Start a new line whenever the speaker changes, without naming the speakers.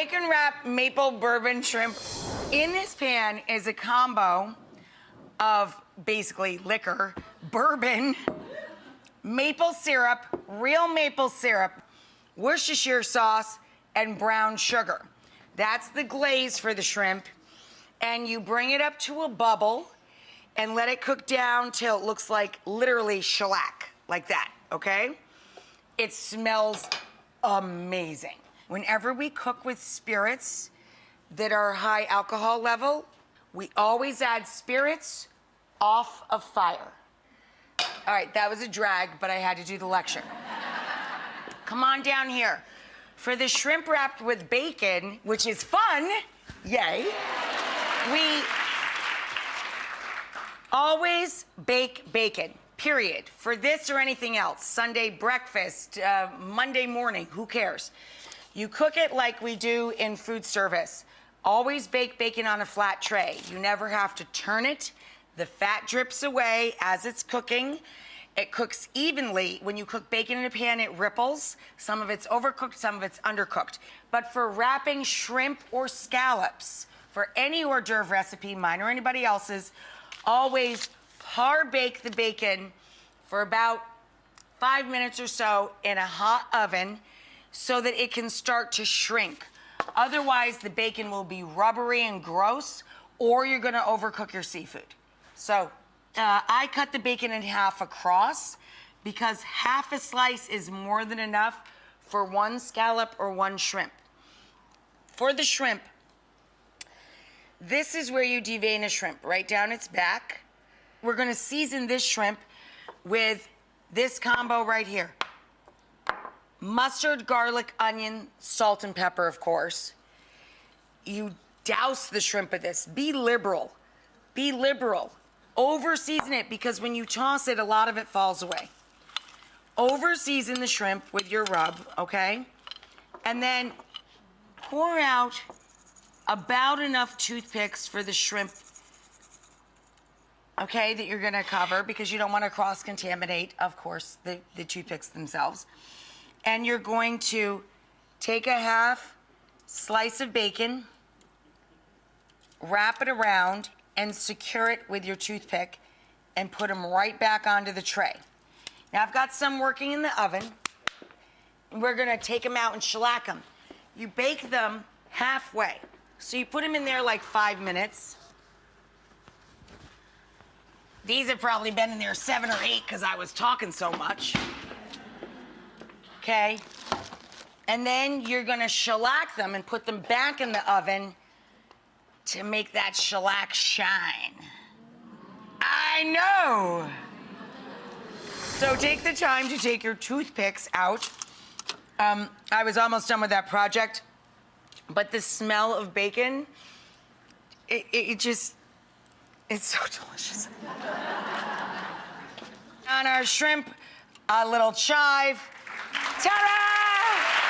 bacon wrapped maple bourbon shrimp. In this pan is a combo of basically liquor, bourbon, maple syrup, real maple syrup, Worcestershire sauce, and brown sugar. That's the glaze for the shrimp. And you bring it up to a bubble and let it cook down till it looks like literally shellac, like that, okay? It smells amazing. Whenever we cook with spirits that are high alcohol level, we always add spirits off of fire. All right, that was a drag, but I had to do the lecture. Come on down here. For the shrimp wrapped with bacon, which is fun, yay, we always bake bacon, period. For this or anything else, Sunday breakfast, Monday morning, who cares? You cook it like we do in food service. Always bake bacon on a flat tray. You never have to turn it. The fat drips away as it's cooking. It cooks evenly. When you cook bacon in a pan, it ripples. Some of it's overcooked, some of it's undercooked. But for wrapping shrimp or scallops, for any hors d'oeuvre recipe, mine or anybody else's, always par bake the bacon for about 5 minutes or so in a hot oven so that it can start to shrink. Otherwise, the bacon will be rubbery and gross, or you're gonna overcook your seafood. So I cut the bacon in half across because half a slice is more than enough for one scallop or one shrimp. For the shrimp, this is where you devein a shrimp, right down its back. We're gonna season this shrimp with this combo right here. Mustard, garlic, onion, salt, and pepper, of course. You douse the shrimp with this. Be liberal. Be liberal. Over season it because when you toss it, a lot of it falls away. Over season the shrimp with your rub, okay? And then pour out about enough toothpicks for the shrimp, okay, that you're gonna cover because you don't wanna cross-contaminate, of course, the toothpicks themselves. And you're going to take a half slice of bacon, wrap it around, and secure it with your toothpick and put them right back onto the tray. Now I've got some working in the oven. We're gonna take them out and shellac them. You bake them halfway. So you put them in there like 5 minutes. These have probably been in there 7 or 8 because I was talking so much. Okay? And then you're gonna shellac them and put them back in the oven to make that shellac shine. I know. So take the time to take your toothpicks out. I was almost done with that project, but the smell of bacon, it's so delicious. On our shrimp, a little chive. Ta-da!